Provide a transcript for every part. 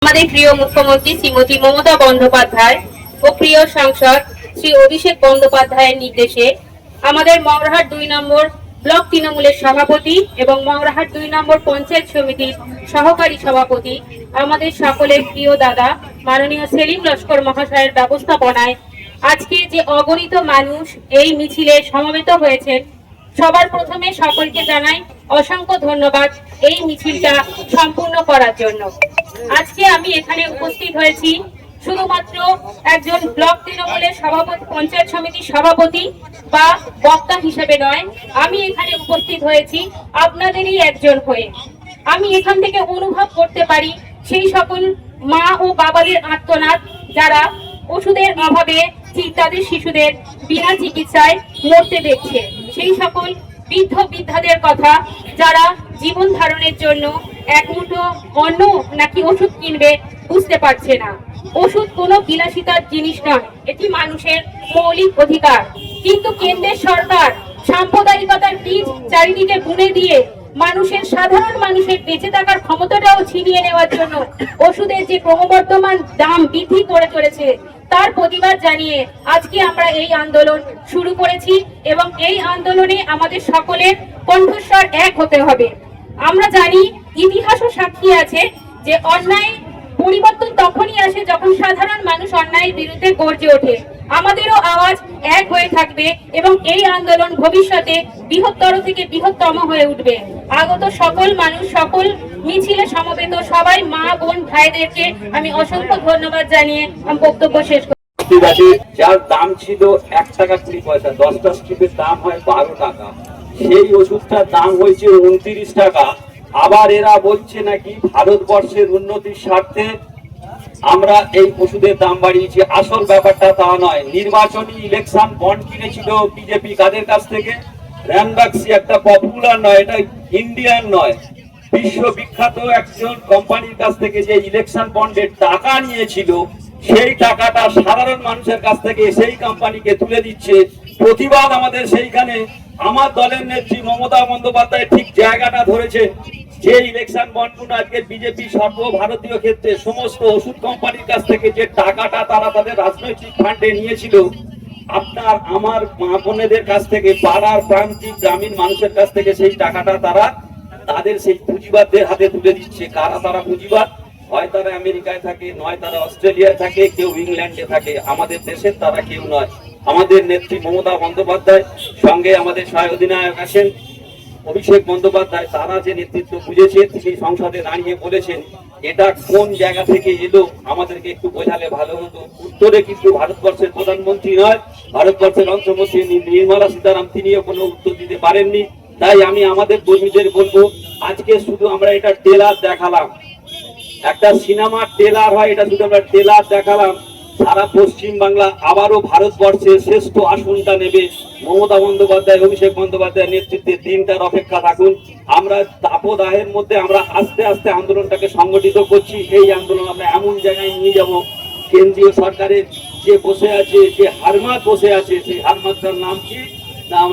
আমাদের প্রিয় মুখ্যমন্ত্রী শ্রীমতী মমতা বন্দ্যোপাধ্যায় ও প্রিয় সাংসদ শ্রী অভিষেক বন্দ্যোপাধ্যায়ের নির্দেশে আমাদের মংরাহাট ২ নম্বর ব্লক তৃণমূলের সভাপতি এবং মংরাহাট ২ নম্বর পঞ্চায়েত সমিতির সহকারী সভাপতি আমাদের সকলের প্রিয় দাদা মাননীয় সেলিম লস্কর মহাশয়ের ব্যবস্থাপনায় আজকে যে অগণিত মানুষ এই মিছিলে সমবেত হয়েছেন, সবার প্রথমে সকলকে জানাই অসংখ্য ধন্যবাদ এই মিছিলটা সম্পূর্ণ করার জন্য। আজকে আমি এখানে উপস্থিত হয়েছি শুধুমাত্র একজন ব্লক তৃণমূলের সভাপতি, পঞ্চায়েত সমিতির সভাপতি বা বক্তা হিসেবে নয়, আমি এখানে উপস্থিত হয়েছি আপনাদেরই একজন হয়ে। আমি এখান থেকে অনুভব করতে পারি সেই সকল মা ও বাবাদের আর্তনাদ যারা ওষুধের অভাবে তাদের শিশুদের বিনা চিকিৎসায় মরতে দেখছে, সেই সকল বৃদ্ধ বৃদ্ধাদের কথা যারা জীবন ধারণের জন্য এক মুঠো অন্ন নাকি ওষুধ কিনবে বুঝতে পারছে না। ওষুধ কোনো বিলাসিতার জিনিস নয়, এটি মানুষের মৌলিক অধিকার। কিন্তু কেন্দ্রের সরকার সাম্প্রদায়িকতার বীজ চারিদিকে বুনে দিয়ে মানুষের, সাধারণ মানুষের বেঁচে থাকার ক্ষমতাটাও ছিনিয়ে নেওয়ার জন্য ওষুধের যে ক্রমবর্ধমান দাম বৃদ্ধি করে চলেছে, তার প্রতিবাদ জানিয়ে আজকে আমরা এই আন্দোলন শুরু করেছি এবং এই আন্দোলনে আমাদের সকলের কণ্ঠস্বর এক হতে হবে। আমরা জানি, ইতিহাসও সাক্ষী আছে যে অন্যায় পরিবর্তন তখনই আসে যখন সাধারণ মানুষ অন্যায়ের বিরুদ্ধে গর্জে ওঠে। আমাদেরও আওয়াজ এক হয়ে থাকবে এবং এই আন্দোলন ভবিষ্যতে বৃহত্তর থেকে বৃহত্তম হয়ে উঠবে। আগত সকল মানুষ, সকল মিছিলে সমবেত সবাই মা বোন ভাইদেরকে আমি অসংখ্য ধন্যবাদ জানিয়ে আমি বক্তব্য শেষ করছি। যার দাম ছিল 1 টাকা 20 পয়সা, 10টা স্ট্রিপের দাম হয় 12 টাকা, সেই ওষুধটার দাম হয়েছে 29 টাকা। আবার এরা বলছে নাকি ভারতবর্ষের উন্নতির স্বার্থে আমরা এই ওষুধের দাম বাড়িয়েছি। আসল ব্যাপারটা তা নয়। নির্বাচনী ইলেকশন বন্ড কিনেছিল বিজেপি কাদের কাছ থেকে? র্যানবাক্সি, একটা পপুলার নয়, এটা ইন্ডিয়ান নয়, বিশ্ববিখ্যাত একজন কোম্পানির কাছ থেকে যে ইলেকশন বন্ডের টাকা নিয়েছিল, সেই টাকাটা সাধারণ মানুষের কাছ থেকে সেই কোম্পানিকে তুলে দিচ্ছে। প্রতিবাদ আমাদের সেইখানে। আমার দলের নেত্রী মমতা বন্দ্যোপাধ্যায় ঠিক জায়গাটা ধরেছে যে ইলেকশন বন্ডগুলো আজকে বিজেপি সর্বভারতীয় ক্ষেত্রে সমস্ত ওষুধ কোম্পানির কাছ থেকে যে টাকাটা তারা তাদের রাজনৈতিক ফান্ডে নিয়েছিল, আপনার আমার মা বোনেদের কাছ থেকে, পাড়ার প্রান্তিক গ্রামীণ মানুষের কাছ থেকে সেই টাকাটা তারা তাদের সেই পুঁজিবাদদের হাতে তুলে দিচ্ছে। কারা তারা পুঁজিবাদ? হয় তারা আমেরিকায় থাকে, নয় তারা অস্ট্রেলিয়ায় থাকে, কেউ ইংল্যান্ডে থাকে। আমাদের দেশের তারা কেউ নয়। আমাদের নেত্রী মমতা বন্দ্যোপাধ্যায়, সঙ্গে আমাদের সহায় অধিনায়ক আছেন অভিষেক বন্দ্যোপাধ্যায়, তারা যে নেতৃত্ব বুঝেছেন সেই সংসদে দাঁড়িয়ে বলেছেন এটা কোন জায়গা থেকে এলো আমাদেরকে একটু বোঝালে ভালো হতো। উত্তরে কিন্তু ভারতবর্ষের প্রধানমন্ত্রী নয়, ভারতবর্ষের অর্থমন্ত্রী নির্মলা সীতারামন, তিনিও কোনো উত্তর দিতে পারেননি। তাই আমি আমাদের কর্মীদের বলবো, আজকে শুধু আমরা এটা ট্রেলার দেখালাম, একটা সিনেমার ট্রেলার হয়, এটা শুধু আমরা ট্রেলার দেখালাম। সারা পশ্চিম বাংলা আবারও ভারতবর্ষের শ্রেষ্ঠ আসনটা নেবে মমতা বন্দ্যোপাধ্যায়, অভিষেক বন্দ্যোপাধ্যায়ের নেতৃত্বে। দিনটার অপেক্ষা থাকুন। আমরা তাপদাহের মধ্যে আমরা আস্তে আস্তে আন্দোলনটাকে সংগঠিত করছি। এই আন্দোলন আমরা এমন জায়গায় নিয়ে যাব, কেন্দ্রীয় সরকারের যে বসে আছে, যে হারমাত বসে আছে, সেই হারমাতটার নাম কি? নাম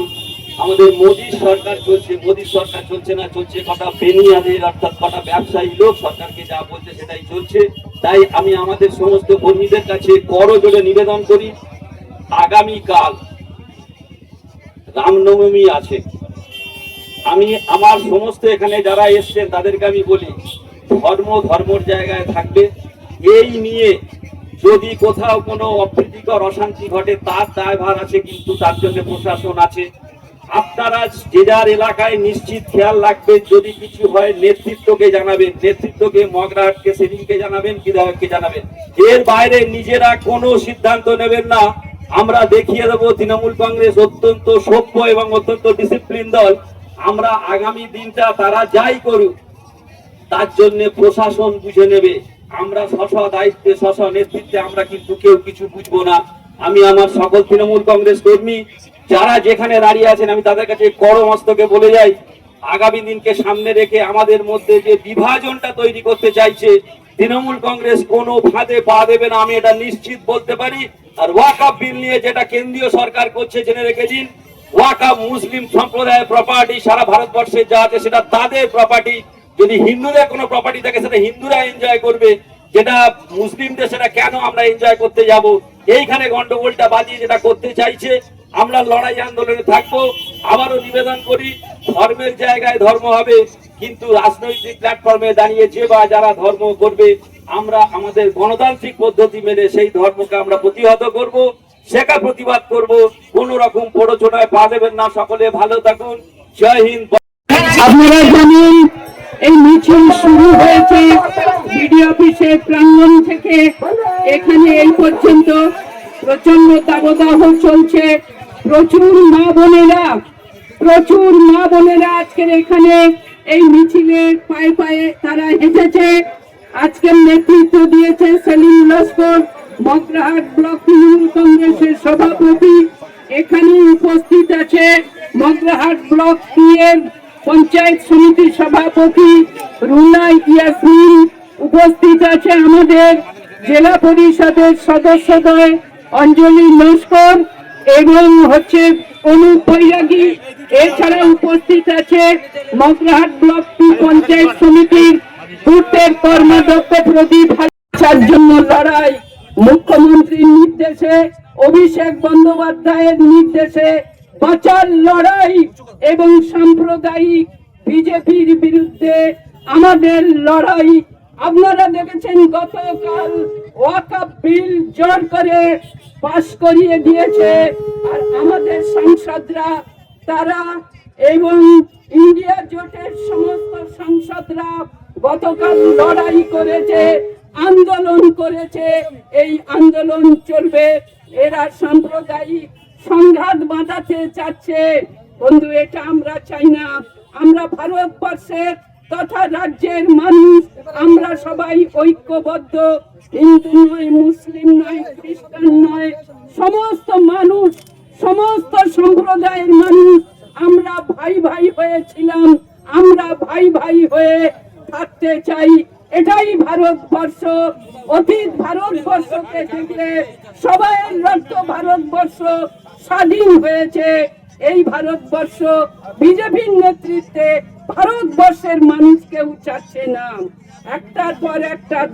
আমাদের মোদীর সরকার চলছে। মোদীর সরকার চলছে না, চলছে কটা বেনিয়াদের, অর্থাৎ কটা ব্যবসায়ী লোক সরকারকে যা বলছে সেটাই চলছে। তাই আমি আমাদের সমস্ত কর্মীদের কাছে করজোড়ে নিবেদন করি, আগামীকাল রামনবমী আছে। আমি আমার সমস্ত এখানে যারা এসছেন তাদেরকে আমি বলি, ধর্মর জায়গায় থাকবে। এই নিয়ে যদি কোথাও কোনো অপ্রীতিকর অশান্তি ঘটে তার দায়ভার আছে, কিন্তু তার জন্য প্রশাসন আছে। আপনারা যে যার এলাকায় নিশ্চিত খেয়াল রাখবেন, যদি কিছু হয় নেতৃত্বকে জানাবেন, নেতৃত্বকে মগরাহাটকে সেদিনকে জানাবেন, বিধায়ককে জানাবেন। এর বাইরে নিজেরা কোনো সিদ্ধান্ত নেবেন না। আমরা দেখিয়ে দেবো তৃণমূল কংগ্রেস অত্যন্ত সভ্য এবং অত্যন্ত ডিসিপ্লিন দল। আমরা আগামী দিনটা তারা যাই করুক তার জন্য প্রশাসন বুঝে নেবে। আমরা স্ব দায়িত্বে, স্ব নেতৃত্বে আমরা কিন্তু কেউ কিছু বুঝবো না। আমি আমার সকল তৃণমূল কংগ্রেস কর্মী যারা যেখানে দাঁড়িয়ে আছেন, আমি তাদের কাছে করমস্তকে বলে যাই, আগামী দিনকে সামনে রেখে আমাদের মধ্যে যে বিভাজনটা তৈরি করতে চাইছে তৃণমূল কংগ্রেস কোনো ফাঁদে পা দেবে না, আমি এটা নিশ্চিত বলতে পারি। আর ওয়াকফ বিল নিয়ে যেটা কেন্দ্রীয় সরকার করছে জেনে রেখে দিন, ওয়াকফ মুসলিম সম্প্রদায়ের প্রপার্টি, সারা ভারতবর্ষে যা আছে সেটা তাদের প্রপার্টি। যদি হিন্দুদের কোনো প্রপার্টি থাকে সেটা হিন্দুরা এনজয় করবে। যেটা মুসলিম দেশেরা কেন আমরা এনজয় করতে যাব, এইখানে গন্ডগোলটা বাজিয়ে যেটা করতে চাইছে। আমরা লড়াই আন্দোলনে থাকবো। আবারও নিবেদন করি, ধর্মের জায়গায় ধর্ম হবে, কিন্তু রাজনৈতিক প্ল্যাটফর্মে দাঁড়িয়ে যে বা যারা ধর্ম করবে, আমরা আমাদের গণতান্ত্রিক পদ্ধতি মেনে সেই ধর্মকে আমরা প্রতিহত করব, শেখা প্রতিবাদ করব। কোন রকম প্ররোচনায় পা দেবেন না। সকলে ভালো থাকুন। জয় হিন্দ। আপনারা জানেন এই মিছিল শুরু হয়েছে বিডি অফিসের প্রাঙ্গণ থেকে, এখানে এই পর্যন্ত প্রচন্ড দাবদাহ চলছে। প্রচুর মা বোনেরা আজকের এখানে এই মিছিলে পায়ে পায়ে তারা হেঁটেছে। আজকের নেতৃত্ব দিয়েছে সেলিম লস্কর, মগরাহাট ব্লক তৃণমূল কংগ্রেসের সভাপতি। এখানে উপস্থিত আছে মগরাহাট ব্লক এর পঞ্চায়েত সমিতির সভাপতি রুনা ইয়াসমিন, উপস্থিত আছে আমাদের জেলা পরিষদের সদস্যদ্বয় অঞ্জলি লস্কর এবং অনুপ বৈরাগী। এছাড়া উপস্থিত আছে মগরাহাট ব্লক 2 পঞ্চায়েত সমিতির বুথের কর্মাধ্যক্ষ প্রদীপ হাজার জন্য লড়াই। মুখ্যমন্ত্রীর নির্দেশে, অভিষেক বন্দ্যোপাধ্যায়ের নির্দেশে বাঁচার লড়াই এবং সাম্প্রদায়িক বিজেপির বিরুদ্ধে আমাদের লড়াই। আপনারা দেখেছেন গতকাল ওয়াকফ বিল জোর করে পাশ করিয়ে দিয়েছে, আর আমাদের সাংসদরা তারা এবং ইন্ডিয়া জোটের সমস্ত সাংসদরা গতকাল লড়াই করেছে, আন্দোলন করেছে। এই আন্দোলন চলবে। এরা সাম্প্রদায়িক সংঘাত বাঁধাতে চাচ্ছে। বন্ধু, এটা আমরা চাই না। আমরা ভারতবর্ষের তথা রাজ্যের মানুষ, আমরা সবাই ঐক্যবদ্ধ। হিন্দু নয়, মুসলিম নয়, খ্রিস্টান নয়, সমস্ত মানুষ, সমস্ত সম্প্রদায়ের মানুষ আমরা ভাই ভাই হয়েছিলাম, আমরা ভাই ভাই হয়ে থাকতে চাই। এটাই ভারতবর্ষ। অতীত ভারতবর্ষকে দেখলে সবাই রক্ত ভারতবর্ষ স্বাধীন হয়েছে। এই ভারতবর্ষ বিজেপির নেতৃত্বে ভারতবর্ষের মানুষ কেউ চাচ্ছে না। একটার পর একটা